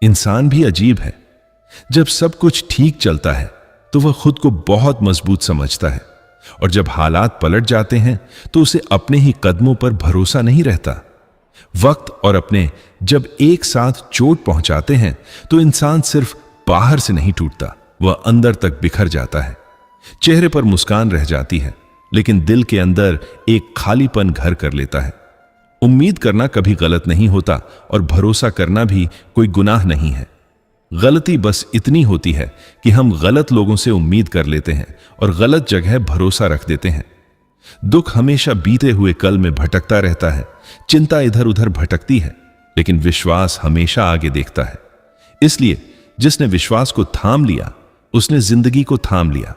इंसान भी अजीब है। जब सब कुछ ठीक चलता है तो वह खुद को बहुत मजबूत समझता है, और जब हालात पलट जाते हैं तो उसे अपने ही कदमों पर भरोसा नहीं रहता। वक्त और अपने जब एक साथ चोट पहुंचाते हैं तो इंसान सिर्फ बाहर से नहीं टूटता, वह अंदर तक बिखर जाता है। चेहरे पर मुस्कान रह जाती है, लेकिन दिल के अंदर एक खालीपन घर कर लेता है। उम्मीद करना कभी गलत नहीं होता और भरोसा करना भी कोई गुनाह नहीं है। गलती बस इतनी होती है कि हम गलत लोगों से उम्मीद कर लेते हैं और गलत जगह भरोसा रख देते हैं। दुख हमेशा बीते हुए कल में भटकता रहता है, चिंता इधर उधर भटकती है, लेकिन विश्वास हमेशा आगे देखता है। इसलिए जिसने विश्वास को थाम लिया उसने जिंदगी को थाम लिया।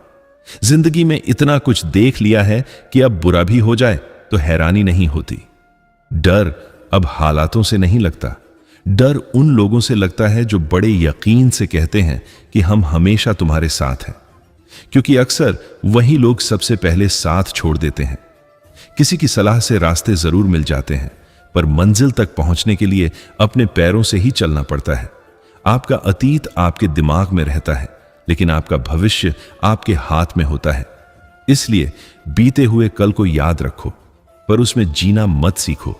जिंदगी में इतना कुछ देख लिया है कि अब बुरा भी हो जाए तो हैरानी नहीं होती। डर अब हालातों से नहीं लगता, डर उन लोगों से लगता है जो बड़े यकीन से कहते हैं कि हम हमेशा तुम्हारे साथ हैं, क्योंकि अक्सर वही लोग सबसे पहले साथ छोड़ देते हैं। किसी की सलाह से रास्ते जरूर मिल जाते हैं, पर मंजिल तक पहुंचने के लिए अपने पैरों से ही चलना पड़ता है। आपका अतीत आपके दिमाग में रहता है, लेकिन आपका भविष्य आपके हाथ में होता है। इसलिए बीते हुए कल को याद रखो, पर उसमें जीना मत सीखो।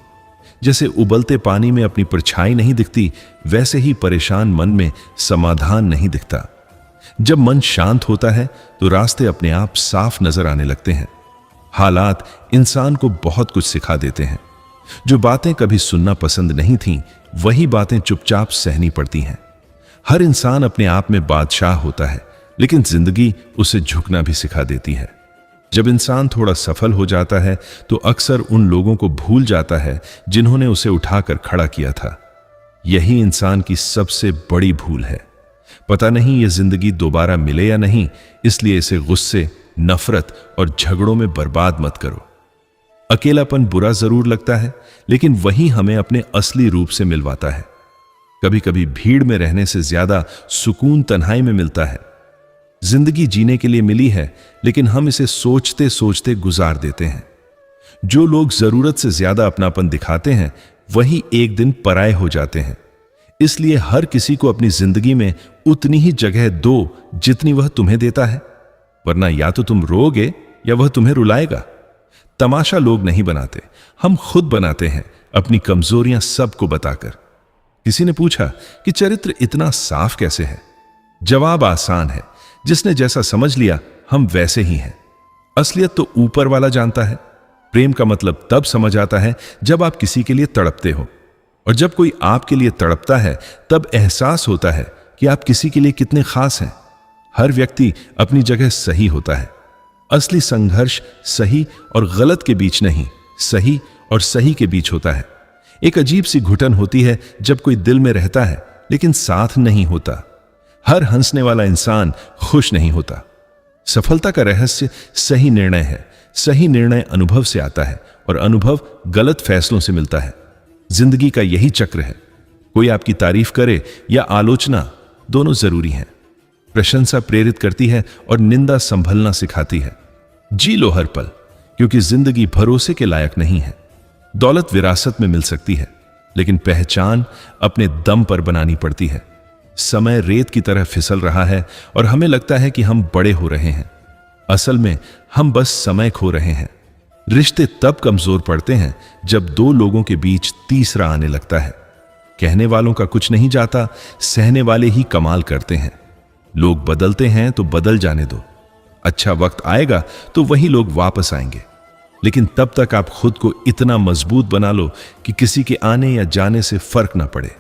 जैसे उबलते पानी में अपनी परछाई नहीं दिखती, वैसे ही परेशान मन में समाधान नहीं दिखता। जब मन शांत होता है तो रास्ते अपने आप साफ नजर आने लगते हैं। हालात इंसान को बहुत कुछ सिखा देते हैं। जो बातें कभी सुनना पसंद नहीं थीं, वही बातें चुपचाप सहनी पड़ती हैं। हर इंसान अपने आप में बादशाह होता है, लेकिन जिंदगी उसे झुकना भी सिखा देती है। जब इंसान थोड़ा सफल हो जाता है तो अक्सर उन लोगों को भूल जाता है जिन्होंने उसे उठाकर खड़ा किया था। यही इंसान की सबसे बड़ी भूल है। पता नहीं ये जिंदगी दोबारा मिले या नहीं, इसलिए इसे गुस्से, नफरत और झगड़ों में बर्बाद मत करो। अकेलापन बुरा जरूर लगता है, लेकिन वही हमें अपने असली रूप से मिलवाता है। कभी कभी भीड़ में रहने से ज्यादा सुकून तन्हाई में मिलता है। जिंदगी जीने के लिए मिली है, लेकिन हम इसे सोचते सोचते गुजार देते हैं। जो लोग जरूरत से ज्यादा अपनापन दिखाते हैं, वही एक दिन पराये हो जाते हैं। इसलिए हर किसी को अपनी जिंदगी में उतनी ही जगह दो जितनी वह तुम्हें देता है, वरना या तो तुम रोओगे या वह तुम्हें रुलाएगा। तमाशा लोग नहीं बनाते, हम खुद बनाते हैं, अपनी कमजोरियां सबको बताकर। किसी ने पूछा कि चरित्र इतना साफ कैसे है? जवाब आसान है, जिसने जैसा समझ लिया हम वैसे ही हैं। असलियत तो ऊपर वाला जानता है। प्रेम का मतलब तब समझ आता है जब आप किसी के लिए तड़पते हो, और जब कोई आपके लिए तड़पता है तब एहसास होता है कि आप किसी के लिए कितने खास हैं। हर व्यक्ति अपनी जगह सही होता है। असली संघर्ष सही और गलत के बीच नहीं, सही और सही के बीच होता है। एक अजीब सी घुटन होती है जब कोई दिल में रहता है लेकिन साथ नहीं होता। हर हंसने वाला इंसान खुश नहीं होता। सफलता का रहस्य सही निर्णय है। सही निर्णय अनुभव से आता है और अनुभव गलत फैसलों से मिलता है। जिंदगी का यही चक्र है। कोई आपकी तारीफ करे या आलोचना, दोनों जरूरी हैं। प्रशंसा प्रेरित करती है और निंदा संभलना सिखाती है। जी लो हर पल, क्योंकि जिंदगी भरोसे के लायक नहीं है। दौलत विरासत में मिल सकती है, लेकिन पहचान अपने दम पर बनानी पड़ती है। समय रेत की तरह फिसल रहा है और हमें लगता है कि हम बड़े हो रहे हैं। असल में हम बस समय खो रहे हैं। रिश्ते तब कमजोर पड़ते हैं जब दो लोगों के बीच तीसरा आने लगता है। कहने वालों का कुछ नहीं जाता, सहने वाले ही कमाल करते हैं। लोग बदलते हैं तो बदल जाने दो। अच्छा वक्त आएगा तो वही लोग वापस आएंगे, लेकिन तब तक आप खुद को इतना मजबूत बना लो कि किसी के आने या जाने से फर्क ना पड़े।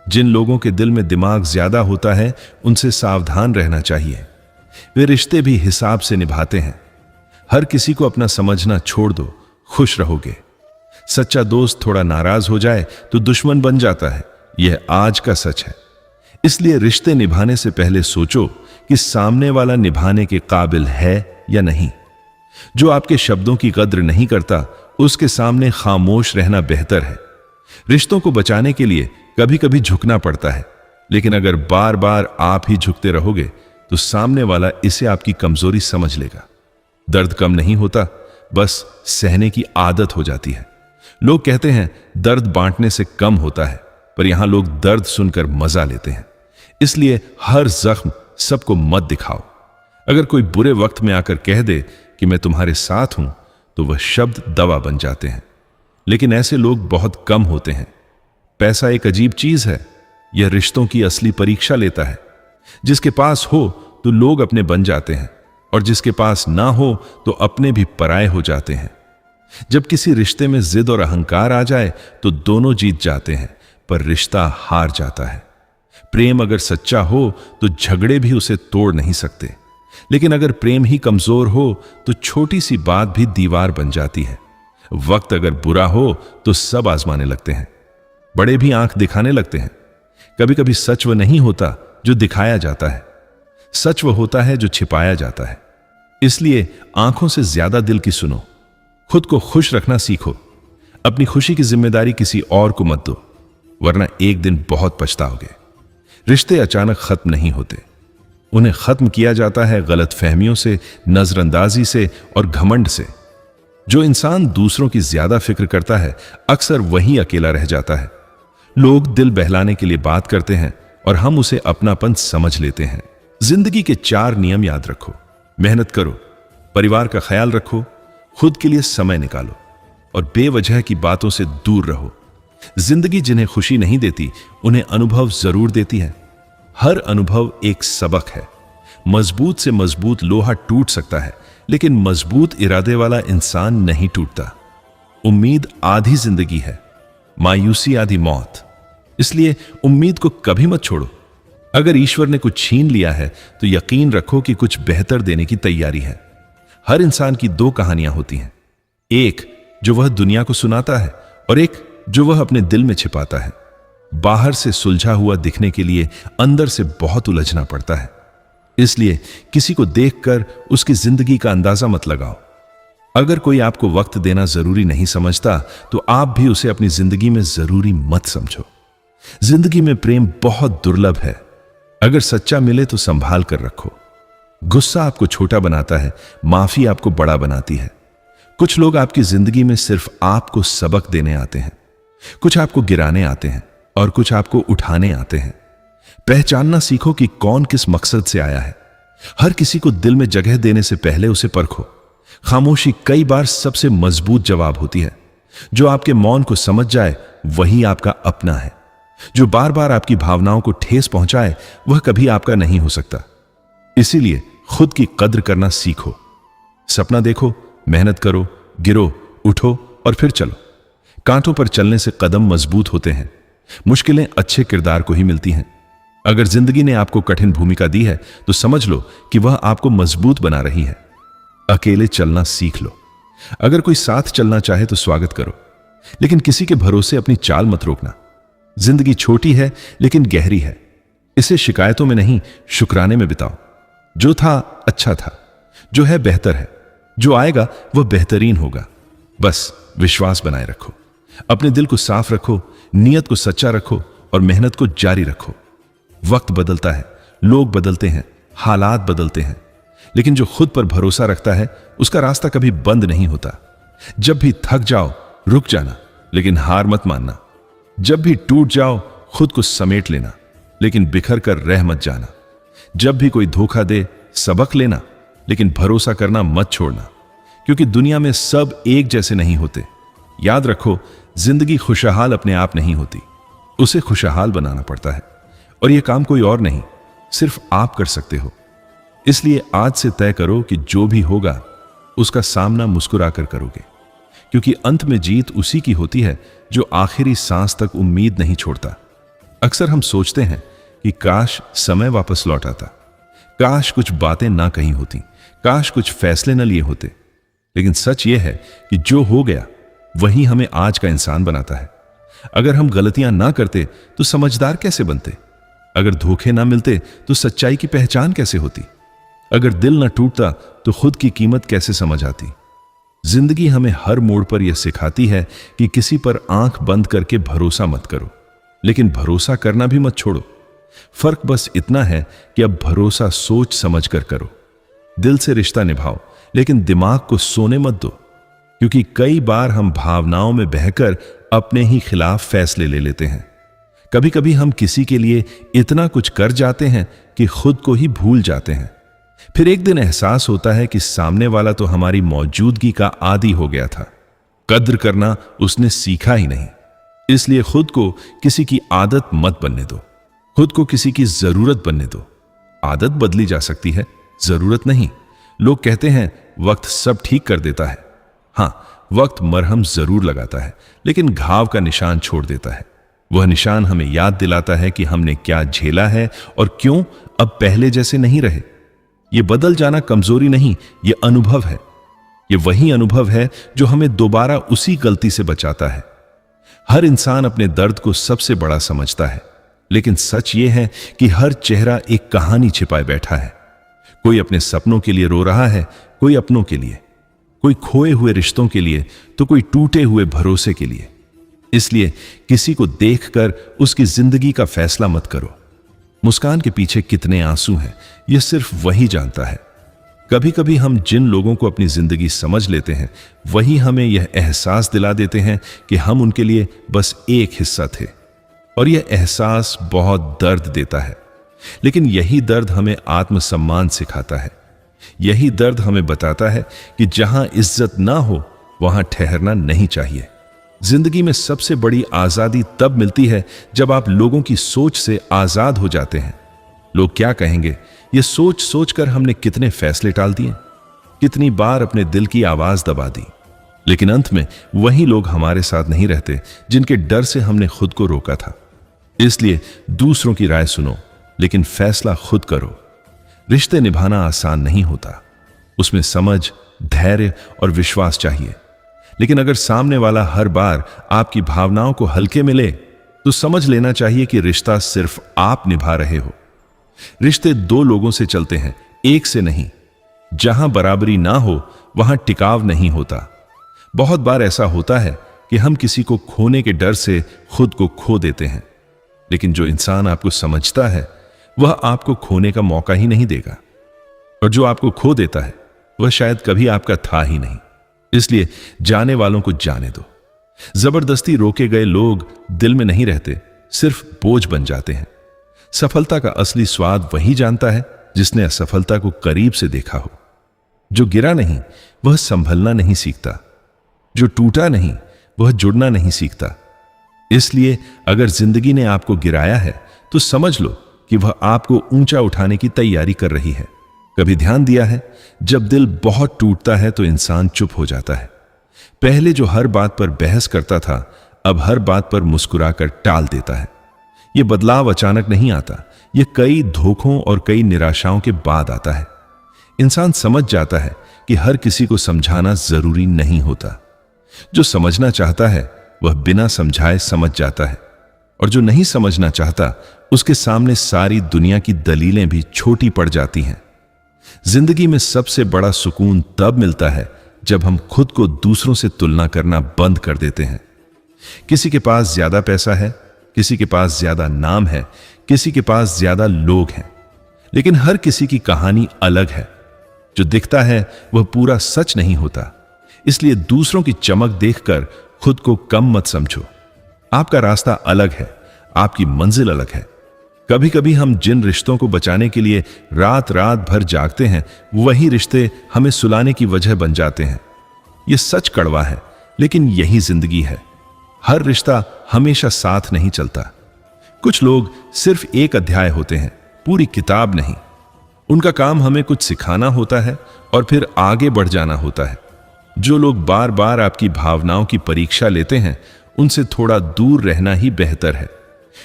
जिन लोगों के दिल में दिमाग ज्यादा होता है, उनसे सावधान रहना चाहिए। वे रिश्ते भी हिसाब से निभाते हैं। हर किसी को अपना समझना छोड़ दो, खुश रहोगे। सच्चा दोस्त थोड़ा नाराज हो जाए तो दुश्मन बन जाता है, यह आज का सच है। इसलिए रिश्ते निभाने से पहले सोचो कि सामने वाला निभाने के काबिल है या नहीं। जो आपके शब्दों की कद्र नहीं करता, उसके सामने खामोश रहना बेहतर है। रिश्तों को बचाने के लिए कभी कभी झुकना पड़ता है, लेकिन अगर बार बार आप ही झुकते रहोगे तो सामने वाला इसे आपकी कमजोरी समझ लेगा। दर्द कम नहीं होता, बस सहने की आदत हो जाती है। लोग कहते हैं दर्द बांटने से कम होता है, पर यहां लोग दर्द सुनकर मजा लेते हैं। इसलिए हर जख्म सबको मत दिखाओ। अगर कोई बुरे वक्त में आकर कह दे कि मैं तुम्हारे साथ हूं, तो वह शब्द दवा बन जाते हैं। लेकिन ऐसे लोग बहुत कम होते हैं। पैसा एक अजीब चीज है, यह रिश्तों की असली परीक्षा लेता है। जिसके पास हो तो लोग अपने बन जाते हैं, और जिसके पास ना हो तो अपने भी पराये हो जाते हैं। जब किसी रिश्ते में जिद और अहंकार आ जाए तो दोनों जीत जाते हैं, पर रिश्ता हार जाता है। प्रेम अगर सच्चा हो तो झगड़े भी उसे तोड़ नहीं सकते, लेकिन अगर प्रेम ही कमजोर हो तो छोटी सी बात भी दीवार बन जाती है। वक्त अगर बुरा हो तो सब आजमाने लगते हैं, बड़े भी आंख दिखाने लगते हैं। कभी कभी सच वह नहीं होता जो दिखाया जाता है, सच वह होता है जो छिपाया जाता है। इसलिए आंखों से ज्यादा दिल की सुनो। खुद को खुश रखना सीखो। अपनी खुशी की जिम्मेदारी किसी और को मत दो, वरना एक दिन बहुत पछताओगे। रिश्ते अचानक खत्म नहीं होते, उन्हें खत्म किया जाता है गलत फहमियों से, नजरअंदाजी से और घमंड से। जो इंसान दूसरों की ज्यादा फिक्र करता है, अक्सर वही अकेला रह जाता है। लोग दिल बहलाने के लिए बात करते हैं और हम उसे अपनापन समझ लेते हैं। जिंदगी के 4 नियम याद रखो। मेहनत करो, परिवार का ख्याल रखो, खुद के लिए समय निकालो और बेवजह की बातों से दूर रहो। जिंदगी जिन्हें खुशी नहीं देती, उन्हें अनुभव जरूर देती है। हर अनुभव एक सबक है। मजबूत से मजबूत लोहा टूट सकता है, लेकिन मजबूत इरादे वाला इंसान नहीं टूटता। उम्मीद आधी जिंदगी है, मायूसी आधी मौत। इसलिए उम्मीद को कभी मत छोड़ो। अगर ईश्वर ने कुछ छीन लिया है तो यकीन रखो कि कुछ बेहतर देने की तैयारी है। हर इंसान की 2 कहानियां होती हैं, एक जो वह दुनिया को सुनाता है और एक जो वह अपने दिल में छिपाता है। बाहर से सुलझा हुआ दिखने के लिए अंदर से बहुत उलझना पड़ता है। इसलिए किसी को देखकर उसकी जिंदगी का अंदाजा मत लगाओ। अगर कोई आपको वक्त देना जरूरी नहीं समझता, तो आप भी उसे अपनी जिंदगी में जरूरी मत समझो। जिंदगी में प्रेम बहुत दुर्लभ है। अगर सच्चा मिले तो संभाल कर रखो। गुस्सा आपको छोटा बनाता है, माफी आपको बड़ा बनाती है। कुछ लोग आपकी जिंदगी में सिर्फ आपको सबक देने आते हैं, कुछ आपको गिराने आते हैं और कुछ आपको उठाने आते हैं। पहचानना सीखो कि कौन किस मकसद से आया है। हर किसी को दिल में जगह देने से पहले उसे परखो। खामोशी कई बार सबसे मजबूत जवाब होती है। जो आपके मौन को समझ जाए वही आपका अपना है। जो बार बार आपकी भावनाओं को ठेस पहुंचाए वह कभी आपका नहीं हो सकता। इसीलिए खुद की कद्र करना सीखो। सपना देखो, मेहनत करो, गिरो, उठो और फिर चलो। कांटों पर चलने से कदम मजबूत होते हैं। मुश्किलें अच्छे किरदार को ही मिलती हैं। अगर जिंदगी ने आपको कठिन भूमिका दी है तो समझ लो कि वह आपको मजबूत बना रही है। अकेले चलना सीख लो। अगर कोई साथ चलना चाहे तो स्वागत करो, लेकिन किसी के भरोसे अपनी चाल मत रोकना। जिंदगी छोटी है लेकिन गहरी है। इसे शिकायतों में नहीं, शुक्राने में बिताओ। जो था अच्छा था, जो है बेहतर है, जो आएगा वह बेहतरीन होगा। बस विश्वास बनाए रखो, अपने दिल को साफ रखो, नियत को सच्चा रखो और मेहनत को जारी रखो। वक्त बदलता है, लोग बदलते हैं, हालात बदलते हैं, लेकिन जो खुद पर भरोसा रखता है उसका रास्ता कभी बंद नहीं होता। जब भी थक जाओ रुक जाना, लेकिन हार मत मानना। जब भी टूट जाओ खुद को समेट लेना, लेकिन बिखर कर रह मत जाना। जब भी कोई धोखा दे सबक लेना, लेकिन भरोसा करना मत छोड़ना, क्योंकि दुनिया में सब एक जैसे नहीं होते। याद रखो, जिंदगी खुशहाल अपने आप नहीं होती, उसे खुशहाल बनाना पड़ता है, और यह काम कोई और नहीं, सिर्फ आप कर सकते हो। इसलिए आज से तय करो कि जो भी होगा उसका सामना मुस्कुराकर करोगे, क्योंकि अंत में जीत उसी की होती है जो आखिरी सांस तक उम्मीद नहीं छोड़ता। अक्सर हम सोचते हैं कि काश समय वापस लौट आता, काश कुछ बातें ना कही होती, काश कुछ फैसले न लिए होते। लेकिन सच यह है कि जो हो गया वही हमें आज का इंसान बनाता है। अगर हम गलतियां ना करते तो समझदार कैसे बनते? अगर धोखे ना मिलते तो सच्चाई की पहचान कैसे होती? अगर दिल ना टूटता तो खुद की कीमत कैसे समझ आती? जिंदगी हमें हर मोड़ पर यह सिखाती है कि किसी पर आंख बंद करके भरोसा मत करो, लेकिन भरोसा करना भी मत छोड़ो। फर्क बस इतना है कि अब भरोसा सोच समझ कर करो। दिल से रिश्ता निभाओ, लेकिन दिमाग को सोने मत दो, क्योंकि कई बार हम भावनाओं में बहकर अपने ही खिलाफ फैसले ले लेते हैं। कभी कभी हम किसी के लिए इतना कुछ कर जाते हैं कि खुद को ही भूल जाते हैं। फिर एक दिन एहसास होता है कि सामने वाला तो हमारी मौजूदगी का आदी हो गया था, कद्र करना उसने सीखा ही नहीं। इसलिए खुद को किसी की आदत मत बनने दो, खुद को किसी की जरूरत बनने दो। आदत बदली जा सकती है, जरूरत नहीं। लोग कहते हैं वक्त सब ठीक कर देता है। हाँ, वक्त मरहम जरूर लगाता है, लेकिन घाव का निशान छोड़ देता है। वह निशान हमें याद दिलाता है कि हमने क्या झेला है और क्यों अब पहले जैसे नहीं रहे। यह बदल जाना कमजोरी नहीं, यह अनुभव है। यह वही अनुभव है जो हमें दोबारा उसी गलती से बचाता है। हर इंसान अपने दर्द को सबसे बड़ा समझता है, लेकिन सच यह है कि हर चेहरा एक कहानी छिपाए बैठा है। कोई अपने सपनों के लिए रो रहा है, कोई अपनों के लिए, कोई खोए हुए रिश्तों के लिए, तो कोई टूटे हुए भरोसे के लिए। इसलिए किसी को देखकर उसकी जिंदगी का फैसला मत करो। मुस्कान के पीछे कितने आंसू हैं, यह सिर्फ वही जानता है। कभी कभी हम जिन लोगों को अपनी जिंदगी समझ लेते हैं, वही हमें यह एहसास दिला देते हैं कि हम उनके लिए बस एक हिस्सा थे। और यह एहसास बहुत दर्द देता है, लेकिन यही दर्द हमें आत्मसम्मान सिखाता है। यही दर्द हमें बताता है कि जहां इज्जत ना हो वहां ठहरना नहीं चाहिए। जिंदगी में सबसे बड़ी आजादी तब मिलती है जब आप लोगों की सोच से आजाद हो जाते हैं। लोग क्या कहेंगे, यह सोच सोचकर हमने कितने फैसले टाल दिए, कितनी बार अपने दिल की आवाज दबा दी। लेकिन अंत में वही लोग हमारे साथ नहीं रहते जिनके डर से हमने खुद को रोका था। इसलिए दूसरों की राय सुनो, लेकिन फैसला खुद करो। रिश्ते निभाना आसान नहीं होता, उसमें समझ, धैर्य और विश्वास चाहिए। लेकिन अगर सामने वाला हर बार आपकी भावनाओं को हल्के में ले, तो समझ लेना चाहिए कि रिश्ता सिर्फ आप निभा रहे हो। रिश्ते दो लोगों से चलते हैं, एक से नहीं। जहां बराबरी ना हो वहां टिकाव नहीं होता। बहुत बार ऐसा होता है कि हम किसी को खोने के डर से खुद को खो देते हैं, लेकिन जो इंसान आपको समझता है वह आपको खोने का मौका ही नहीं देगा। और जो आपको खो देता है वह शायद कभी आपका था ही नहीं। इसलिए जाने वालों को जाने दो। जबरदस्ती रोके गए लोग दिल में नहीं रहते, सिर्फ बोझ बन जाते हैं। सफलता का असली स्वाद वही जानता है जिसने असफलता को करीब से देखा हो। जो गिरा नहीं वह संभलना नहीं सीखता, जो टूटा नहीं वह जुड़ना नहीं सीखता। इसलिए अगर जिंदगी ने आपको गिराया है तो समझ लो कि वह आपको ऊंचा उठाने की तैयारी कर रही है। कभी ध्यान दिया है, जब दिल बहुत टूटता है तो इंसान चुप हो जाता है। पहले जो हर बात पर बहस करता था, अब हर बात पर मुस्कुराकर टाल देता है। यह बदलाव अचानक नहीं आता, यह कई धोखों और कई निराशाओं के बाद आता है। इंसान समझ जाता है कि हर किसी को समझाना जरूरी नहीं होता। जो समझना चाहता है वह बिना समझाए समझ जाता है, और जो नहीं समझना चाहता उसके सामने सारी दुनिया की दलीलें भी छोटी पड़ जाती हैं। जिंदगी में सबसे बड़ा सुकून तब मिलता है जब हम खुद को दूसरों से तुलना करना बंद कर देते हैं। किसी के पास ज्यादा पैसा है, किसी के पास ज्यादा नाम है, किसी के पास ज्यादा लोग हैं, लेकिन हर किसी की कहानी अलग है। जो दिखता है वह पूरा सच नहीं होता। इसलिए दूसरों की चमक देखकर खुद को कम मत समझो। आपका रास्ता अलग है, आपकी मंजिल अलग है। कभी कभी हम जिन रिश्तों को बचाने के लिए रात रात भर जागते हैं, वही रिश्ते हमें सुलाने की वजह बन जाते हैं। यह सच कड़वा है, लेकिन यही जिंदगी है। हर रिश्ता हमेशा साथ नहीं चलता। कुछ लोग सिर्फ एक अध्याय होते हैं, पूरी किताब नहीं। उनका काम हमें कुछ सिखाना होता है और फिर आगे बढ़ जाना होता है। जो लोग बार बार आपकी भावनाओं की परीक्षा लेते हैं, उनसे थोड़ा दूर रहना ही बेहतर है,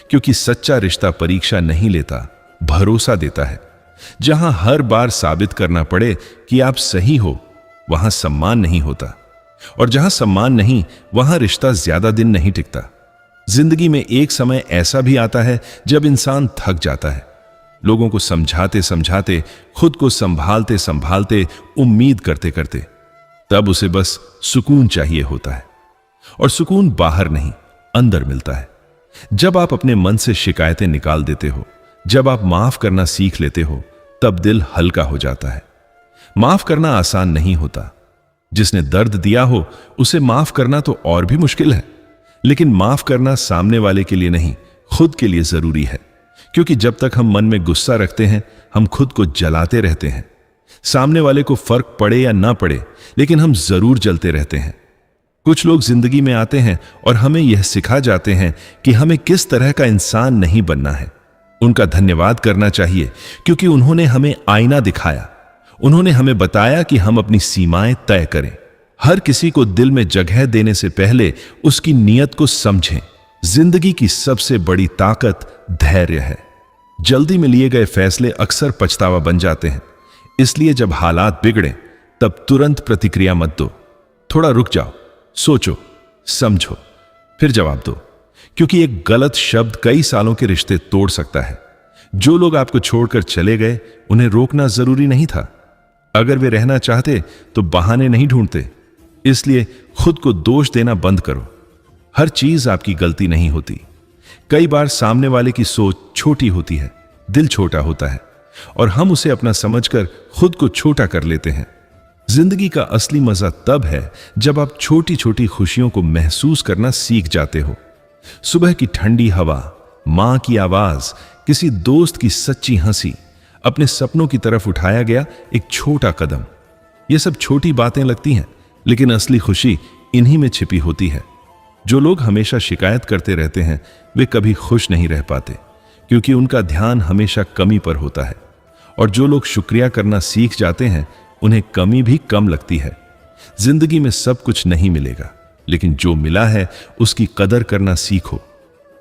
क्योंकि सच्चा रिश्ता परीक्षा नहीं लेता, भरोसा देता है। जहां हर बार साबित करना पड़े कि आप सही हो, वहां सम्मान नहीं होता, और जहां सम्मान नहीं, वहां रिश्ता ज्यादा दिन नहीं टिकता। जिंदगी में एक समय ऐसा भी आता है जब इंसान थक जाता है, लोगों को समझाते समझाते, खुद को संभालते संभालते, उम्मीद करते करते। तब उसे बस सुकून चाहिए होता है, और सुकून बाहर नहीं, अंदर मिलता है। जब आप अपने मन से शिकायतें निकाल देते हो, जब आप माफ करना सीख लेते हो, तब दिल हल्का हो जाता है। माफ करना आसान नहीं होता। जिसने दर्द दिया हो उसे माफ करना तो और भी मुश्किल है, लेकिन माफ करना सामने वाले के लिए नहीं, खुद के लिए जरूरी है, क्योंकि जब तक हम मन में गुस्सा रखते हैं हम खुद को जलाते रहते हैं। सामने वाले को फर्क पड़े या ना पड़े, लेकिन हम जरूर जलते रहते हैं। कुछ लोग जिंदगी में आते हैं और हमें यह सिखा जाते हैं कि हमें किस तरह का इंसान नहीं बनना है। उनका धन्यवाद करना चाहिए, क्योंकि उन्होंने हमें आईना दिखाया। उन्होंने हमें बताया कि हम अपनी सीमाएं तय करें। हर किसी को दिल में जगह देने से पहले उसकी नीयत को समझें। जिंदगी की सबसे बड़ी ताकत धैर्य है। जल्दी में लिए गए फैसले अक्सर पछतावा बन जाते हैं। इसलिए जब हालात बिगड़े तब तुरंत प्रतिक्रिया मत दो। थोड़ा रुक जाओ, सोचो, समझो, फिर जवाब दो, क्योंकि एक गलत शब्द कई सालों के रिश्ते तोड़ सकता है। जो लोग आपको छोड़कर चले गए उन्हें रोकना जरूरी नहीं था। अगर वे रहना चाहते तो बहाने नहीं ढूंढते। इसलिए खुद को दोष देना बंद करो। हर चीज आपकी गलती नहीं होती। कई बार सामने वाले की सोच छोटी होती है, दिल छोटा होता है, और हम उसे अपना समझकर खुद को छोटा कर लेते हैं। जिंदगी का असली मजा तब है जब आप छोटी छोटी खुशियों को महसूस करना सीख जाते हो। सुबह की ठंडी हवा, मां की आवाज, किसी दोस्त की सच्ची हंसी, अपने सपनों की तरफ उठाया गया एक छोटा कदम। ये सब छोटी बातें लगती हैं, लेकिन असली खुशी इन्हीं में छिपी होती है। जो लोग हमेशा शिकायत करते रहते हैं वे कभी खुश नहीं रह पाते, क्योंकि उनका ध्यान हमेशा कमी पर होता है। और जो लोग शुक्रिया करना सीख जाते हैं उन्हें कमी भी कम लगती है। जिंदगी में सब कुछ नहीं मिलेगा, लेकिन जो मिला है उसकी कदर करना सीखो।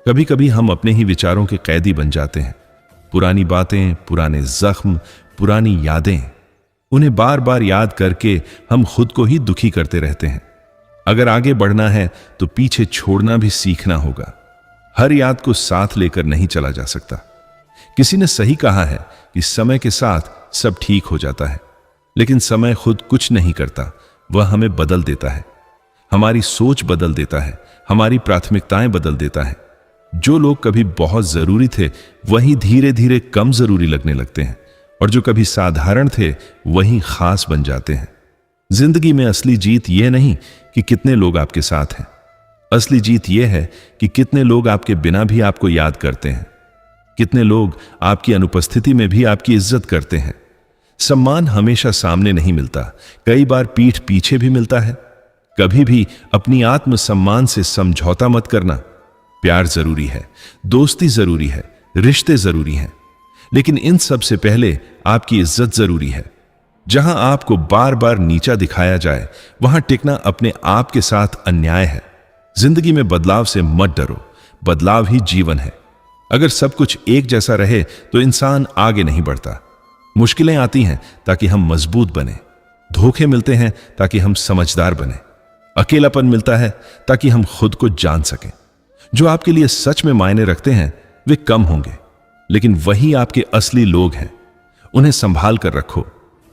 कभी कभी हम अपने ही विचारों के कैदी बन जाते हैं। पुरानी बातें, पुराने जख्म, पुरानी यादें, उन्हें बार बार याद करके हम खुद को ही दुखी करते रहते हैं। अगर आगे बढ़ना है तो पीछे छोड़ना भी सीखना होगा। हर याद को साथ लेकर नहीं चला जा सकता। किसी ने सही कहा है कि समय के साथ सब ठीक हो जाता है, लेकिन समय खुद कुछ नहीं करता, वह हमें बदल देता है। हमारी सोच बदल देता है, हमारी प्राथमिकताएं बदल देता है। जो लोग कभी बहुत जरूरी थे वही धीरे धीरे कम जरूरी लगने लगते हैं, और जो कभी साधारण थे वही खास बन जाते हैं। जिंदगी में असली जीत यह नहीं कि कितने लोग आपके साथ हैं, असली जीत यह है कि कितने लोग आपके बिना भी आपको याद करते हैं, कितने लोग आपकी अनुपस्थिति में भी आपकी इज्जत करते हैं। सम्मान हमेशा सामने नहीं मिलता, कई बार पीठ पीछे भी मिलता है। कभी भी अपनी आत्मसम्मान से समझौता मत करना। प्यार जरूरी है, दोस्ती जरूरी है, रिश्ते जरूरी हैं, लेकिन इन सब से पहले आपकी इज्जत जरूरी है। जहां आपको बार बार नीचा दिखाया जाए वहां टिकना अपने आप के साथ अन्याय है। जिंदगी में बदलाव से मत डरो, बदलाव ही जीवन है। अगर सब कुछ एक जैसा रहे तो इंसान आगे नहीं बढ़ता। मुश्किलें आती हैं ताकि हम मजबूत बने, धोखे मिलते हैं ताकि हम समझदार बने, अकेलापन मिलता है ताकि हम खुद को जान सकें। जो आपके लिए सच में मायने रखते हैं वे कम होंगे, लेकिन वही आपके असली लोग हैं। उन्हें संभाल कर रखो,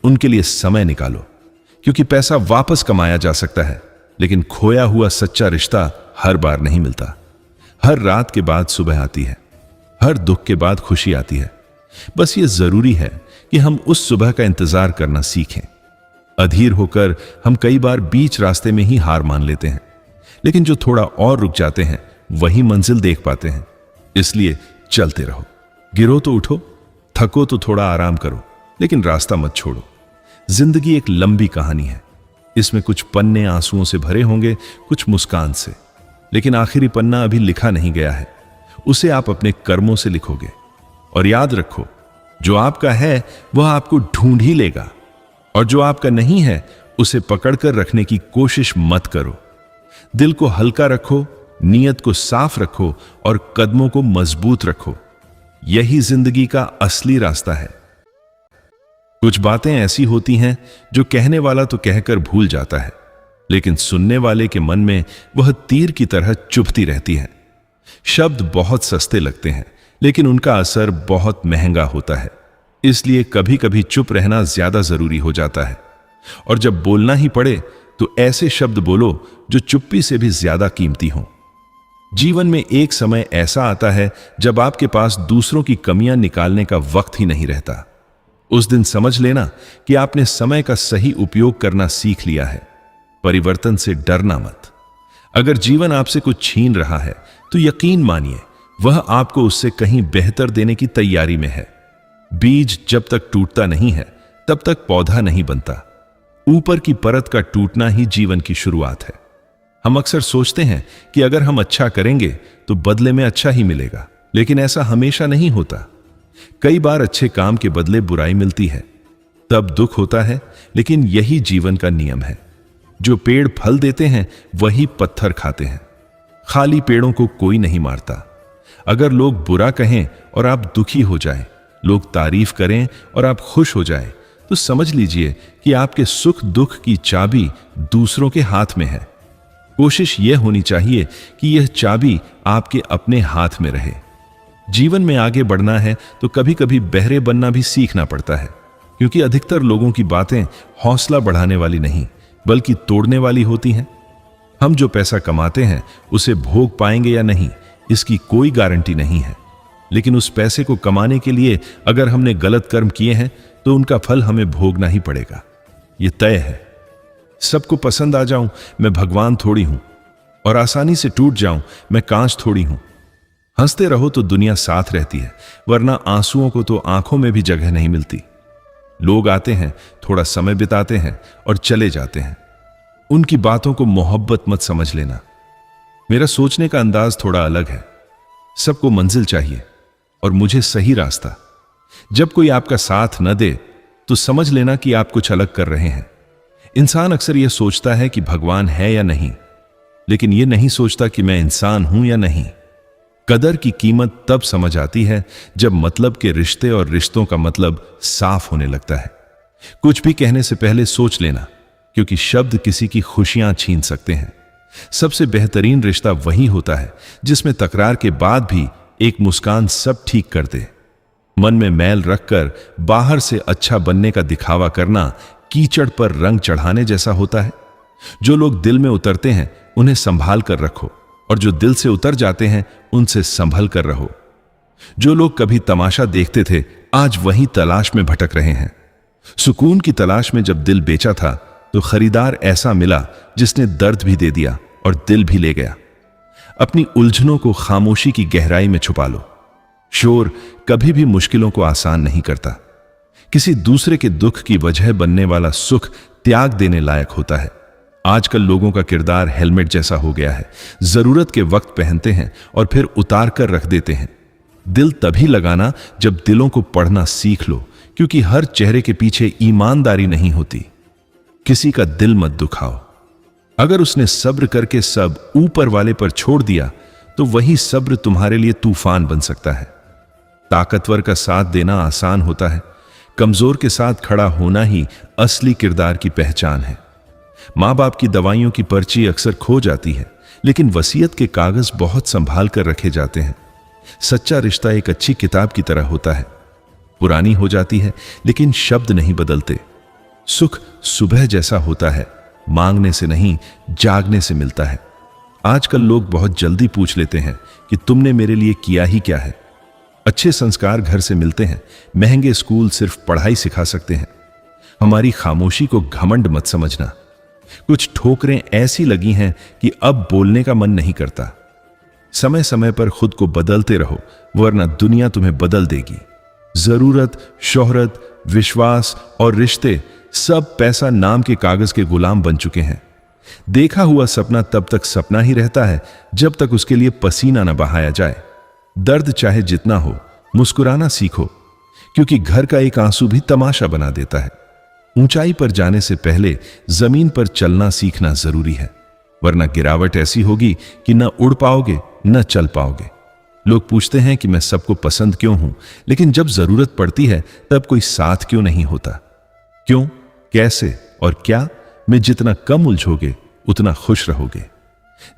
उनके लिए समय निकालो, क्योंकि पैसा वापस कमाया जा सकता है, लेकिन खोया हुआ सच्चा रिश्ता हर बार नहीं मिलता। हर रात के बाद सुबह आती है, हर दुख के बाद खुशी आती है। बस ये जरूरी है कि हम उस सुबह का इंतजार करना सीखें। अधीर होकर हम कई बार बीच रास्ते में ही हार मान लेते हैं, लेकिन जो थोड़ा और रुक जाते हैं वही मंजिल देख पाते हैं। इसलिए चलते रहो, गिरो तो उठो, थको तो थोड़ा आराम करो, लेकिन रास्ता मत छोड़ो। जिंदगी एक लंबी कहानी है। इसमें कुछ पन्ने आंसुओं से भरे होंगे, कुछ मुस्कान से, लेकिन आखिरी पन्ना अभी लिखा नहीं गया है। उसे आप अपने कर्मों से लिखोगे। और याद रखो, जो आपका है वह आपको ढूंढ ही लेगा, और जो आपका नहीं है उसे पकड़कर रखने की कोशिश मत करो। दिल को हल्का रखो, नीयत को साफ रखो और कदमों को मजबूत रखो। यही जिंदगी का असली रास्ता है। कुछ बातें ऐसी होती हैं जो कहने वाला तो कहकर भूल जाता है, लेकिन सुनने वाले के मन में वह तीर की तरह चुभती रहती है। शब्द बहुत सस्ते लगते हैं, लेकिन उनका असर बहुत महंगा होता है। इसलिए कभी कभी चुप रहना ज्यादा जरूरी हो जाता है। और जब बोलना ही पड़े तो ऐसे शब्द बोलो जो चुप्पी से भी ज्यादा कीमती हों। जीवन में एक समय ऐसा आता है जब आपके पास दूसरों की कमियां निकालने का वक्त ही नहीं रहता। उस दिन समझ लेना कि आपने समय का सही उपयोग करना सीख लिया है। परिवर्तन से डरना मत। अगर जीवन आपसे कुछ छीन रहा है तो यकीन मानिए वह आपको उससे कहीं बेहतर देने की तैयारी में है। बीज जब तक टूटता नहीं है तब तक पौधा नहीं बनता। ऊपर की परत का टूटना ही जीवन की शुरुआत है। हम अक्सर सोचते हैं कि अगर हम अच्छा करेंगे तो बदले में अच्छा ही मिलेगा, लेकिन ऐसा हमेशा नहीं होता। कई बार अच्छे काम के बदले बुराई मिलती है, तब दुख होता है, लेकिन यही जीवन का नियम है। जो पेड़ फल देते हैं वही पत्थर खाते हैं। खाली पेड़ों को कोई नहीं मारता। अगर लोग बुरा कहें और आप दुखी हो जाएं, लोग तारीफ करें और आप खुश हो जाएं, तो समझ लीजिए कि आपके सुख दुख की चाबी दूसरों के हाथ में है। कोशिश यह होनी चाहिए कि यह चाबी आपके अपने हाथ में रहे। जीवन में आगे बढ़ना है तो कभी कभी बहरे बनना भी सीखना पड़ता है, क्योंकि अधिकतर लोगों की बातें हौसला बढ़ाने वाली नहीं बल्कि तोड़ने वाली होती हैं। हम जो पैसा कमाते हैं उसे भोग पाएंगे या नहीं, इसकी कोई गारंटी नहीं है, लेकिन उस पैसे को कमाने के लिए अगर हमने गलत कर्म किए हैं तो उनका फल हमें भोगना ही पड़ेगा। यह तय है। सबको पसंद आ जाऊं मैं भगवान थोड़ी हूं, और आसानी से टूट जाऊं मैं कांच थोड़ी हूं। हंसते रहो तो दुनिया साथ रहती है, वरना आंसुओं को तो आंखों में भी जगह नहीं मिलती। लोग आते हैं, थोड़ा समय बिताते हैं और चले जाते हैं। उनकी बातों को मोहब्बत मत समझ लेना। मेरा सोचने का अंदाज थोड़ा अलग है। सबको मंजिल चाहिए और मुझे सही रास्ता। जब कोई आपका साथ न दे तो समझ लेना कि आप कुछ अलग कर रहे हैं। इंसान अक्सर यह सोचता है कि भगवान है या नहीं, लेकिन यह नहीं सोचता कि मैं इंसान हूं या नहीं। कदर की कीमत तब समझ आती है जब मतलब के रिश्ते और रिश्तों का मतलब साफ होने लगता है। कुछ भी कहने से पहले सोच लेना, क्योंकि शब्द किसी की खुशियां छीन सकते हैं। सबसे बेहतरीन रिश्ता वही होता है जिसमें तकरार के बाद भी एक मुस्कान सब ठीक कर दे। मन में मैल रखकर बाहर से अच्छा बनने का दिखावा करना कीचड़ पर रंग चढ़ाने जैसा होता है। जो लोग दिल में उतरते हैं उन्हें संभाल कर रखो, और जो दिल से उतर जाते हैं उनसे संभल कर रहो। जो लोग कभी तमाशा देखते थे आज वही तलाश में भटक रहे हैं। सुकून की तलाश में जब दिल बेचा था तो खरीदार ऐसा मिला जिसने दर्द भी दे दिया और दिल भी ले गया। अपनी उलझनों को खामोशी की गहराई में छुपा लो। शोर कभी भी मुश्किलों को आसान नहीं करता। किसी दूसरे के दुख की वजह बनने वाला सुख त्याग देने लायक होता है। आजकल लोगों का किरदार हेलमेट जैसा हो गया है। जरूरत के वक्त पहनते हैं और फिर उतार कर रख देते हैं। दिल तभी लगाना जब दिलों को पढ़ना सीख लो, क्योंकि हर चेहरे के पीछे ईमानदारी नहीं होती। किसी का दिल मत दुखाओ। अगर उसने सब्र करके सब ऊपर वाले पर छोड़ दिया तो वही सब्र तुम्हारे लिए तूफान बन सकता है। ताकतवर का साथ देना आसान होता है, कमजोर के साथ खड़ा होना ही असली किरदार की पहचान है। मां बाप की दवाइयों की पर्ची अक्सर खो जाती है, लेकिन वसीयत के कागज बहुत संभाल कर रखे जाते हैं। सच्चा रिश्ता एक अच्छी किताब की तरह होता है। पुरानी हो जाती है लेकिन शब्द नहीं बदलते। सुख सुबह जैसा होता है, मांगने से नहीं जागने से मिलता है। आजकल लोग बहुत जल्दी पूछ लेते हैं कि तुमने मेरे लिए किया ही क्या है। अच्छे संस्कार घर से मिलते हैं, महंगे स्कूल सिर्फ पढ़ाई सिखा सकते हैं। हमारी खामोशी को घमंड मत समझना। कुछ ठोकरें ऐसी लगी हैं कि अब बोलने का मन नहीं करता। समय समय पर खुद को बदलते रहो, वरना दुनिया तुम्हें बदल देगी। जरूरत, शोहरत, विश्वास और रिश्ते सब पैसा नाम के कागज के गुलाम बन चुके हैं। देखा हुआ सपना तब तक सपना ही रहता है जब तक उसके लिए पसीना न बहाया जाए। दर्द चाहे जितना हो, मुस्कुराना सीखो, क्योंकि घर का एक आंसू भी तमाशा बना देता है। ऊंचाई पर जाने से पहले जमीन पर चलना सीखना जरूरी है, वरना गिरावट ऐसी होगी कि न उड़ पाओगे न चल पाओगे। लोग पूछते हैं कि मैं सबको पसंद क्यों हूं, लेकिन जब जरूरत पड़ती है तब कोई साथ क्यों नहीं होता? क्यों, कैसे और क्या में जितना कम उलझोगे उतना खुश रहोगे।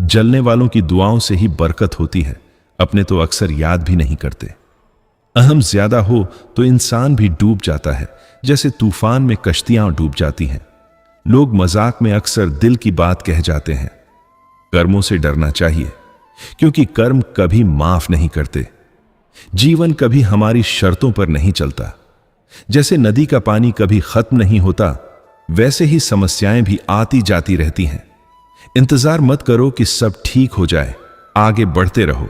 जलने वालों की दुआओं से ही बरकत होती है, अपने तो अक्सर याद भी नहीं करते। अहम ज्यादा हो तो इंसान भी डूब जाता है, जैसे तूफान में कश्तियां डूब जाती हैं। लोग मजाक में अक्सर दिल की बात कह जाते हैं। कर्मों से डरना चाहिए, क्योंकि कर्म कभी माफ नहीं करते। जीवन कभी हमारी शर्तों पर नहीं चलता। जैसे नदी का पानी कभी खत्म नहीं होता, वैसे ही समस्याएं भी आती जाती रहती हैं। इंतजार मत करो कि सब ठीक हो जाए, आगे बढ़ते रहो।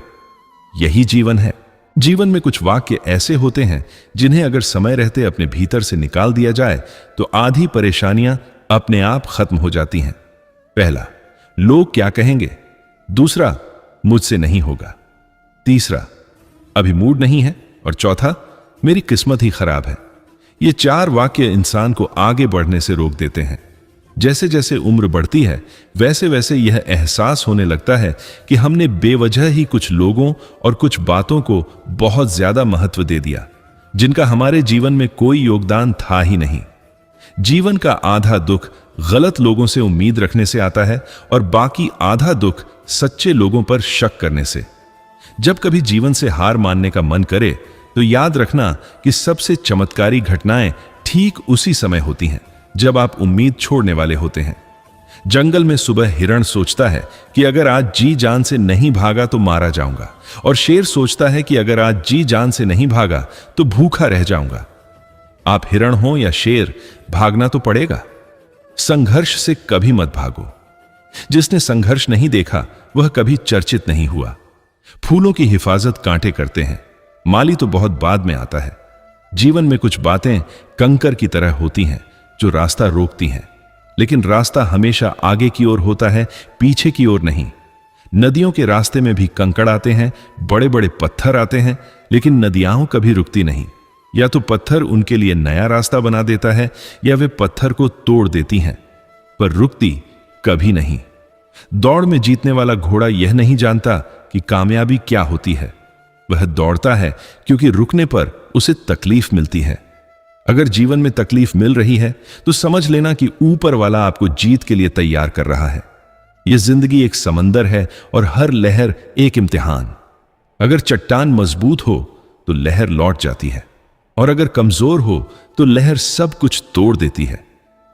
यही जीवन है। जीवन में कुछ वाक्य ऐसे होते हैं जिन्हें अगर समय रहते अपने भीतर से निकाल दिया जाए तो आधी परेशानियां अपने आप खत्म हो जाती हैं। पहला, लोग क्या कहेंगे। दूसरा, मुझसे नहीं होगा। तीसरा, अभी मूड नहीं है। और चौथा, मेरी किस्मत ही खराब है। ये 4 वाक्य इंसान को आगे बढ़ने से रोक देते हैं। जैसे जैसे उम्र बढ़ती है वैसे वैसे यह एहसास होने लगता है कि हमने बेवजह ही कुछ लोगों और कुछ बातों को बहुत ज्यादा महत्व दे दिया, जिनका हमारे जीवन में कोई योगदान था ही नहीं। जीवन का आधा दुख गलत लोगों से उम्मीद रखने से आता है और बाकी आधा दुख सच्चे लोगों पर शक करने से। जब कभी जीवन से हार मानने का मन करे तो याद रखना कि सबसे चमत्कारी घटनाएं ठीक उसी समय होती हैं जब आप उम्मीद छोड़ने वाले होते हैं। जंगल में सुबह हिरण सोचता है कि अगर आज जी जान से नहीं भागा तो मारा जाऊंगा, और शेर सोचता है कि अगर आज जी जान से नहीं भागा तो भूखा रह जाऊंगा। आप हिरण हो या शेर, भागना तो पड़ेगा। संघर्ष से कभी मत भागो। जिसने संघर्ष नहीं देखा वह कभी चर्चित नहीं हुआ। फूलों की हिफाजत कांटे करते हैं, माली तो बहुत बाद में आता है। जीवन में कुछ बातें कंकर की तरह होती हैं जो रास्ता रोकती हैं, लेकिन रास्ता हमेशा आगे की ओर होता है, पीछे की ओर नहीं। नदियों के रास्ते में भी कंकड़ आते हैं, बड़े बड़े पत्थर आते हैं, लेकिन नदियां कभी रुकती नहीं। या तो पत्थर उनके लिए नया रास्ता बना देता है या वे पत्थर को तोड़ देती हैं, पर रुकती कभी नहीं। दौड़ में जीतने वाला घोड़ा यह नहीं जानता कि कामयाबी क्या होती है। वह दौड़ता है क्योंकि रुकने पर उसे तकलीफ मिलती है। अगर जीवन में तकलीफ मिल रही है तो समझ लेना कि ऊपर वाला आपको जीत के लिए तैयार कर रहा है। यह जिंदगी एक समंदर है और हर लहर एक इम्तिहान। अगर चट्टान मजबूत हो तो लहर लौट जाती है, और अगर कमजोर हो तो लहर सब कुछ तोड़ देती है।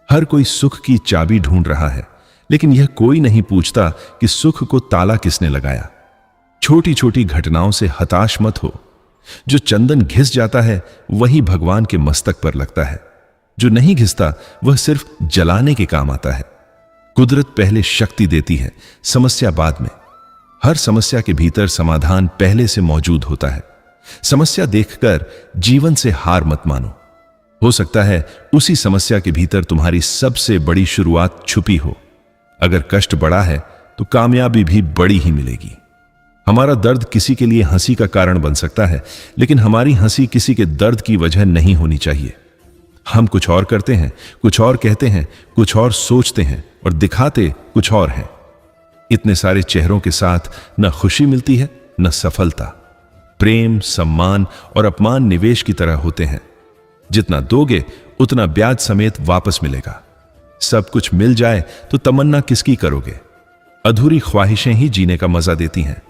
हर कोई सुख की चाबी ढूंढ रहा है, लेकिन यह कोई नहीं पूछता कि सुख को ताला किसने लगाया। छोटी छोटी घटनाओं से हताश मत हो। जो चंदन घिस जाता है वही भगवान के मस्तक पर लगता है। जो नहीं घिसता वह सिर्फ जलाने के काम आता है। कुदरत पहले शक्ति देती है, समस्या बाद में। हर समस्या के भीतर समाधान पहले से मौजूद होता है। समस्या देखकर जीवन से हार मत मानो। हो सकता है उसी समस्या के भीतर तुम्हारी सबसे बड़ी शुरुआत छुपी हो। अगर कष्ट बड़ा है तो कामयाबी भी बड़ी ही मिलेगी। हमारा दर्द किसी के लिए हंसी का कारण बन सकता है, लेकिन हमारी हंसी किसी के दर्द की वजह नहीं होनी चाहिए। हम कुछ और करते हैं, कुछ और कहते हैं, कुछ और सोचते हैं और दिखाते कुछ और हैं। इतने सारे चेहरों के साथ न खुशी मिलती है न सफलता। प्रेम, सम्मान और अपमान निवेश की तरह होते हैं। जितना दोगे उतना ब्याज समेत वापस मिलेगा। सब कुछ मिल जाए तो तमन्ना किसकी करोगे। अधूरी ख्वाहिशें ही जीने का मजा देती हैं।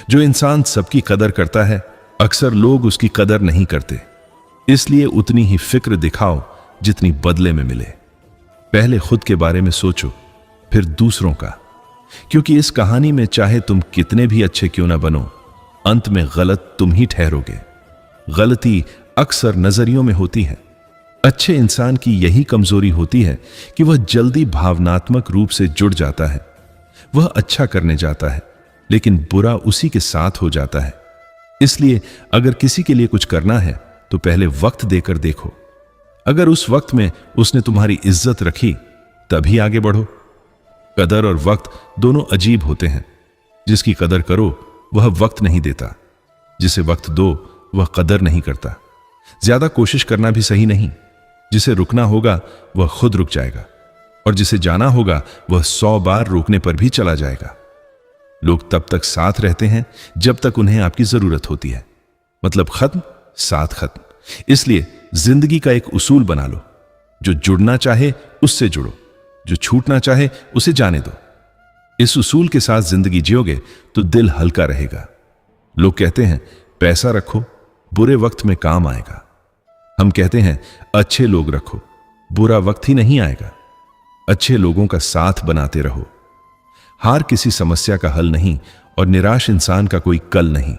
जो इंसान सबकी कदर करता है अक्सर लोग उसकी कदर नहीं करते, इसलिए उतनी ही फिक्र दिखाओ जितनी बदले में मिले। पहले खुद के बारे में सोचो, फिर दूसरों का, क्योंकि इस कहानी में चाहे तुम कितने भी अच्छे क्यों ना बनो, अंत में गलत तुम ही ठहरोगे। गलती अक्सर नजरियों में होती है। अच्छे इंसान की यही कमजोरी होती है कि वह जल्दी भावनात्मक रूप से जुड़ जाता है। वह अच्छा करने जाता है लेकिन बुरा उसी के साथ हो जाता है। इसलिए अगर किसी के लिए कुछ करना है तो पहले वक्त देकर देखो। अगर उस वक्त में उसने तुम्हारी इज्जत रखी तभी आगे बढ़ो। कदर और वक्त दोनों अजीब होते हैं। जिसकी कदर करो वह वक्त नहीं देता, जिसे वक्त दो वह कदर नहीं करता। ज्यादा कोशिश करना भी सही नहीं। जिसे रुकना होगा वह खुद रुक जाएगा, और जिसे जाना होगा वह 100 बार रोकने पर भी चला जाएगा। लोग तब तक साथ रहते हैं जब तक उन्हें आपकी जरूरत होती है। मतलब खत्म, साथ खत्म। इसलिए जिंदगी का एक उसूल बना लो, जो जुड़ना चाहे उससे जुड़ो, जो छूटना चाहे उसे जाने दो। इस उसूल के साथ जिंदगी जियोगे तो दिल हल्का रहेगा। लोग कहते हैं पैसा रखो, बुरे वक्त में काम आएगा। हम कहते हैं अच्छे लोग रखो, बुरा वक्त ही नहीं आएगा। अच्छे लोगों का साथ बनाते रहो। हार किसी समस्या का हल नहीं और निराश इंसान का कोई कल नहीं।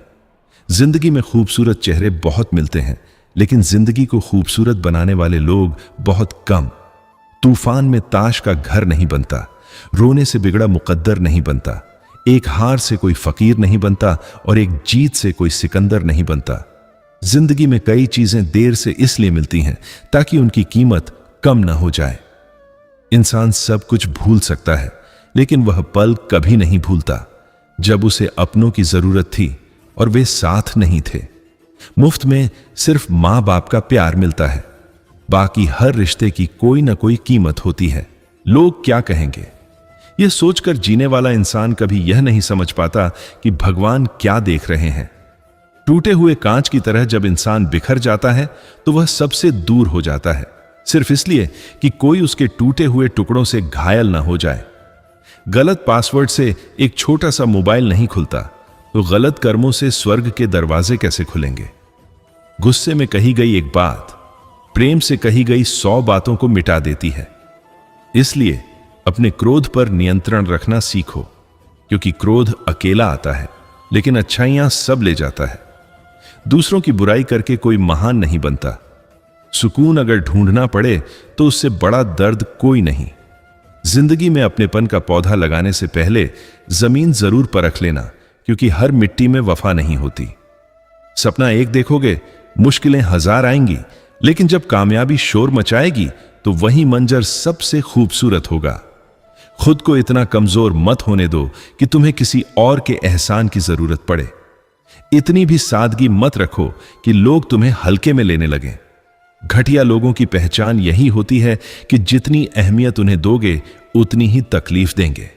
जिंदगी में खूबसूरत चेहरे बहुत मिलते हैं, लेकिन जिंदगी को खूबसूरत बनाने वाले लोग बहुत कम। तूफान में ताश का घर नहीं बनता, रोने से बिगड़ा मुकद्दर नहीं बनता, एक हार से कोई फकीर नहीं बनता और एक जीत से कोई सिकंदर नहीं बनता। जिंदगी में कई चीजें देर से इसलिए मिलती हैं ताकि उनकी कीमत कम ना हो जाए। इंसान सब कुछ भूल सकता है, लेकिन वह पल कभी नहीं भूलता जब उसे अपनों की जरूरत थी और वे साथ नहीं थे। मुफ्त में सिर्फ मां बाप का प्यार मिलता है, बाकी हर रिश्ते की कोई ना कोई कीमत होती है। लोग क्या कहेंगे, यह सोचकर जीने वाला इंसान कभी यह नहीं समझ पाता कि भगवान क्या देख रहे हैं। टूटे हुए कांच की तरह जब इंसान बिखर जाता है तो वह सबसे दूर हो जाता है, सिर्फ इसलिए कि कोई उसके टूटे हुए टुकड़ों से घायल ना हो जाए। गलत पासवर्ड से एक छोटा सा मोबाइल नहीं खुलता, तो गलत कर्मों से स्वर्ग के दरवाजे कैसे खुलेंगे। गुस्से में कही गई एक बात प्रेम से कही गई 100 बातों को मिटा देती है। इसलिए अपने क्रोध पर नियंत्रण रखना सीखो, क्योंकि क्रोध अकेला आता है लेकिन अच्छाइयां सब ले जाता है। दूसरों की बुराई करके कोई महान नहीं बनता। सुकून अगर ढूंढना पड़े तो उससे बड़ा दर्द कोई नहीं। जिंदगी में अपनेपन का पौधा लगाने से पहले जमीन जरूर परख लेना, क्योंकि हर मिट्टी में वफा नहीं होती। सपना एक देखोगे, मुश्किलें 1000 आएंगी, लेकिन जब कामयाबी शोर मचाएगी तो वही मंजर सबसे खूबसूरत होगा। खुद को इतना कमजोर मत होने दो कि तुम्हें किसी और के एहसान की जरूरत पड़े। इतनी भी सादगी मत रखो कि लोग तुम्हें हल्के में लेने लगें। घटिया लोगों की पहचान यही होती है कि जितनी अहमियत उन्हें दोगे उतनी ही तकलीफ देंगे।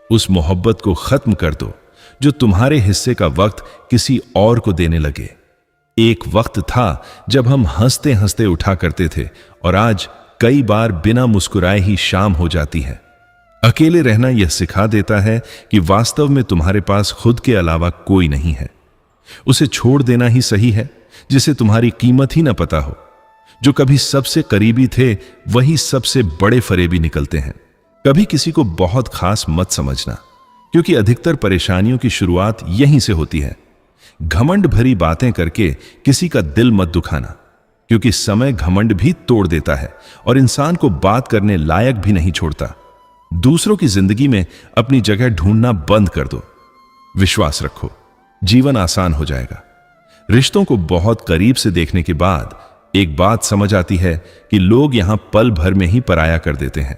उस मोहब्बत को खत्म कर दो जो तुम्हारे हिस्से का वक्त किसी और को देने लगे। एक वक्त था जब हम हंसते हंसते उठा करते थे, और आज कई बार बिना मुस्कुराए ही शाम हो जाती है। अकेले रहना यह सिखा देता है कि वास्तव में तुम्हारे पास खुद के अलावा कोई नहीं है। उसे छोड़ देना ही सही है जिसे तुम्हारी कीमत ही ना पता हो। जो कभी सबसे करीबी थे वही सबसे बड़े फरेबी निकलते हैं। कभी किसी को बहुत खास मत समझना, क्योंकि अधिकतर परेशानियों की शुरुआत यहीं से होती है। घमंड भरी बातें करके किसी का दिल मत दुखाना, क्योंकि समय घमंड भी तोड़ देता है और इंसान को बात करने लायक भी नहीं छोड़ता। दूसरों की जिंदगी में अपनी जगह ढूंढना बंद कर दो। विश्वास रखो, जीवन आसान हो जाएगा। रिश्तों को बहुत करीब से देखने के बाद एक बात समझ आती है कि लोग यहां पल भर में ही पराया कर देते हैं।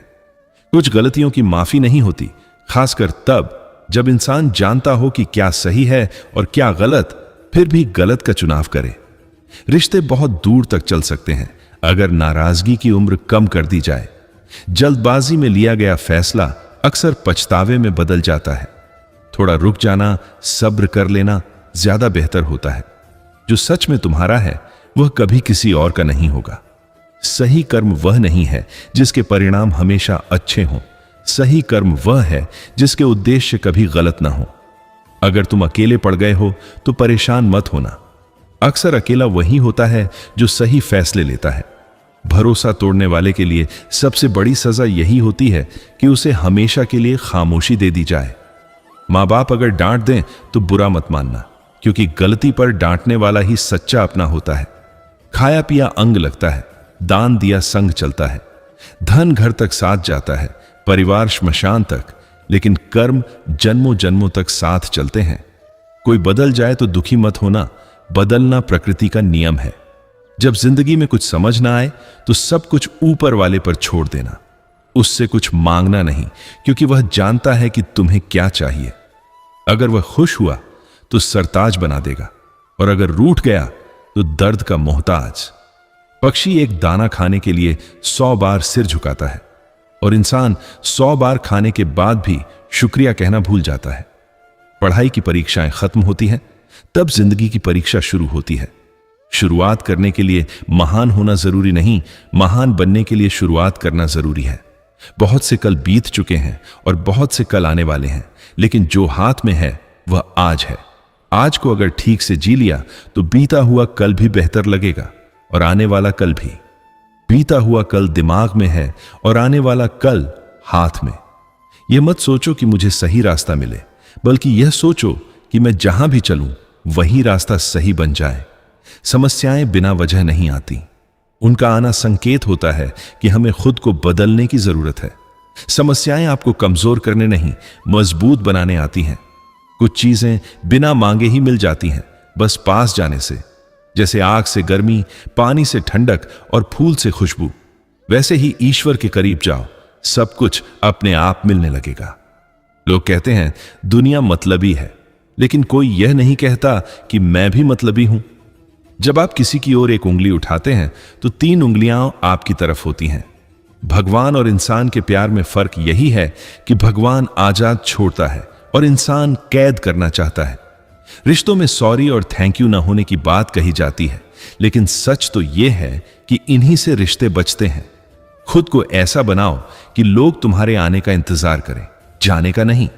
कुछ गलतियों की माफी नहीं होती, खासकर तब जब इंसान जानता हो कि क्या सही है और क्या गलत, फिर भी गलत का चुनाव करे। रिश्ते बहुत दूर तक चल सकते हैं अगर नाराजगी की उम्र कम कर दी जाए। जल्दबाजी में लिया गया फैसला अक्सर पछतावे में बदल जाता है। थोड़ा रुक जाना, सब्र कर लेना ज्यादा बेहतर होता है। जो सच में तुम्हारा है वह कभी किसी और का नहीं होगा। सही कर्म वह नहीं है जिसके परिणाम हमेशा अच्छे हों। सही कर्म वह है जिसके उद्देश्य कभी गलत ना हो। अगर तुम अकेले पड़ गए हो तो परेशान मत होना। अक्सर अकेला वही होता है जो सही फैसले लेता है। भरोसा तोड़ने वाले के लिए सबसे बड़ी सजा यही होती है कि उसे हमेशा के लिए खामोशी दे दी जाए। माँ बाप अगर डांट दें तो बुरा मत मानना, क्योंकि गलती पर डांटने वाला ही सच्चा अपना होता है। खाया पिया अंग लगता है, दान दिया संग चलता है। धन घर तक साथ जाता है, परिवार श्मशान तक, लेकिन कर्म जन्मों जन्मों तक साथ चलते हैं। कोई बदल जाए तो दुखी मत होना, बदलना प्रकृति का नियम है। जब जिंदगी में कुछ समझ ना आए तो सब कुछ ऊपर वाले पर छोड़ देना। उससे कुछ मांगना नहीं, क्योंकि वह जानता है कि तुम्हें क्या चाहिए। अगर वह खुश हुआ तो सरताज बना देगा, और अगर रूठ गया तो दर्द का मोहताज। पक्षी एक दाना खाने के लिए 100 बार सिर झुकाता है, और इंसान 100 बार खाने के बाद भी शुक्रिया कहना भूल जाता है। पढ़ाई की परीक्षाएं खत्म होती हैं, तब जिंदगी की परीक्षा शुरू होती है। शुरुआत करने के लिए महान होना जरूरी नहीं, महान बनने के लिए शुरुआत करना जरूरी है। बहुत से कल बीत चुके हैं और बहुत से कल आने वाले हैं, लेकिन जो हाथ में है वह आज है। आज को अगर ठीक से जी लिया तो बीता हुआ कल भी बेहतर लगेगा, और आने वाला कल भी। बीता हुआ कल दिमाग में है और आने वाला कल हाथ में। यह मत सोचो कि मुझे सही रास्ता मिले, बल्कि यह सोचो कि मैं जहां भी चलूं वही रास्ता सही बन जाए। समस्याएं बिना वजह नहीं आती, उनका आना संकेत होता है कि हमें खुद को बदलने की जरूरत है। समस्याएं आपको कमजोर करने नहीं, मजबूत बनाने आती हैं। कुछ चीजें बिना मांगे ही मिल जाती हैं, बस पास जाने से। जैसे आग से गर्मी, पानी से ठंडक और फूल से खुशबू, वैसे ही ईश्वर के करीब जाओ, सब कुछ अपने आप मिलने लगेगा। लोग कहते हैं दुनिया मतलबी है, लेकिन कोई यह नहीं कहता कि मैं भी मतलबी हूं। जब आप किसी की ओर एक उंगली उठाते हैं तो 3 उंगलियां आपकी तरफ होती हैं। भगवान और इंसान के प्यार में फर्क यही है कि भगवान आजाद छोड़ता है और इंसान कैद करना चाहता है। रिश्तों में सॉरी और थैंक यू ना होने की बात कही जाती है, लेकिन सच तो यह है कि इन्हीं से रिश्ते बचते हैं। खुद को ऐसा बनाओ कि लोग तुम्हारे आने का इंतजार करें, जाने का नहीं।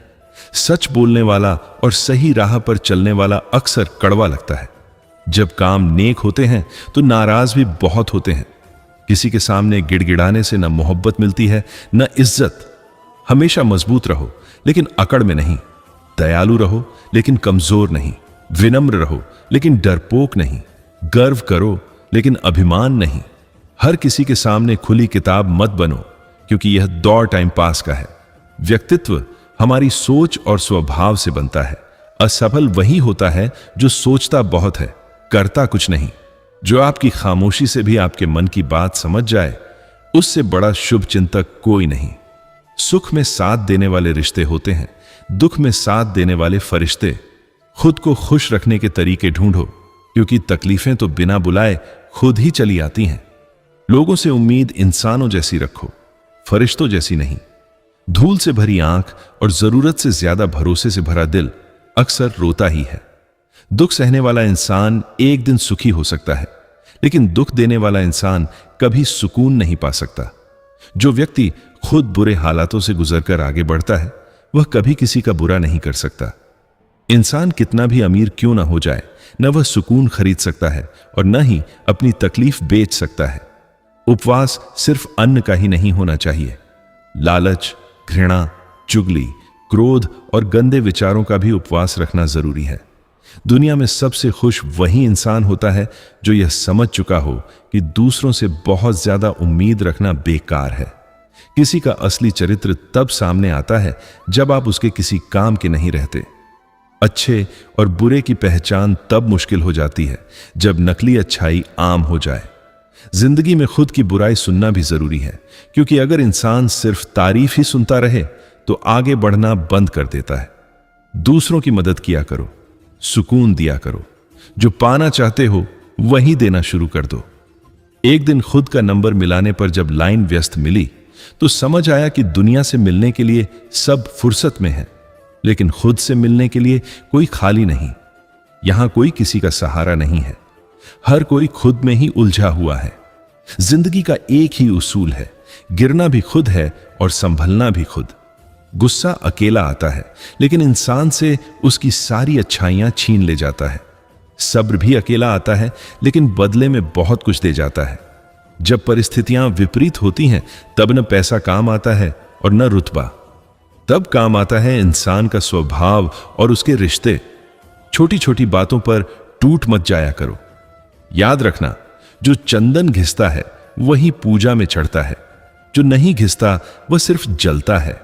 सच बोलने वाला और सही राह पर चलने वाला अक्सर कड़वा लगता है। जब काम नेक होते हैं तो नाराज भी बहुत होते हैं। किसी के सामने गिड़गिड़ाने से न मोहब्बत मिलती है न इज्जत। हमेशा मजबूत रहो लेकिन अकड़ में नहीं, दयालु रहो लेकिन कमजोर नहीं, विनम्र रहो लेकिन डरपोक नहीं, गर्व करो लेकिन अभिमान नहीं। हर किसी के सामने खुली किताब मत बनो, क्योंकि यह दौर टाइम पास का है। व्यक्तित्व हमारी सोच और स्वभाव से बनता है। असफल वही होता है जो सोचता बहुत है, करता कुछ नहीं। जो आपकी खामोशी से भी आपके मन की बात समझ जाए, उससे बड़ा शुभ चिंतक कोई नहीं। सुख में साथ देने वाले रिश्ते होते हैं, दुख में साथ देने वाले फरिश्ते। खुद को खुश रखने के तरीके ढूंढो, क्योंकि तकलीफें तो बिना बुलाए खुद ही चली आती हैं। लोगों से उम्मीद इंसानों जैसी रखो, फरिश्तों जैसी नहीं। धूल से भरी आंख और जरूरत से ज्यादा भरोसे से भरा दिल अक्सर रोता ही है। दुख सहने वाला इंसान एक दिन सुखी हो सकता है, लेकिन दुख देने वाला इंसान कभी सुकून नहीं पा सकता। जो व्यक्ति खुद बुरे हालातों से गुजरकर आगे बढ़ता है, वह कभी किसी का बुरा नहीं कर सकता। इंसान कितना भी अमीर क्यों ना हो जाए, न वह सुकून खरीद सकता है और न ही अपनी तकलीफ बेच सकता है। उपवास सिर्फ अन्न का ही नहीं होना चाहिए। लालच, घृणा, चुगली, क्रोध और गंदे विचारों का भी उपवास रखना जरूरी है। दुनिया में सबसे खुश वही इंसान होता है जो यह समझ चुका हो कि दूसरों से बहुत ज्यादा उम्मीद रखना बेकार है। किसी का असली चरित्र तब सामने आता है जब आप उसके किसी काम के नहीं रहते। अच्छे और बुरे की पहचान तब मुश्किल हो जाती है जब नकली अच्छाई आम हो जाए। जिंदगी में खुद की बुराई सुनना भी जरूरी है, क्योंकि अगर इंसान सिर्फ तारीफ ही सुनता रहे तो आगे बढ़ना बंद कर देता है। दूसरों की मदद किया करो, सुकून दिया करो। जो पाना चाहते हो वही देना शुरू कर दो। एक दिन खुद का नंबर मिलाने पर जब लाइन व्यस्त मिली तो समझ आया कि दुनिया से मिलने के लिए सब फुर्सत में है, लेकिन खुद से मिलने के लिए कोई खाली नहीं। यहां कोई किसी का सहारा नहीं है, हर कोई खुद में ही उलझा हुआ है। जिंदगी का एक ही उसूल है, गिरना भी खुद है और संभलना भी खुद। गुस्सा अकेला आता है, लेकिन इंसान से उसकी सारी अच्छाइयां छीन ले जाता है। सब्र भी अकेला आता है, लेकिन बदले में बहुत कुछ दे जाता है। जब परिस्थितियां विपरीत होती हैं, तब न पैसा काम आता है और न रुतबा। तब काम आता है इंसान का स्वभाव और उसके रिश्ते। छोटी छोटी बातों पर टूट मत जाया करो। याद रखना, जो चंदन घिसता है वही पूजा में चढ़ता है, जो नहीं घिसता वह सिर्फ जलता है।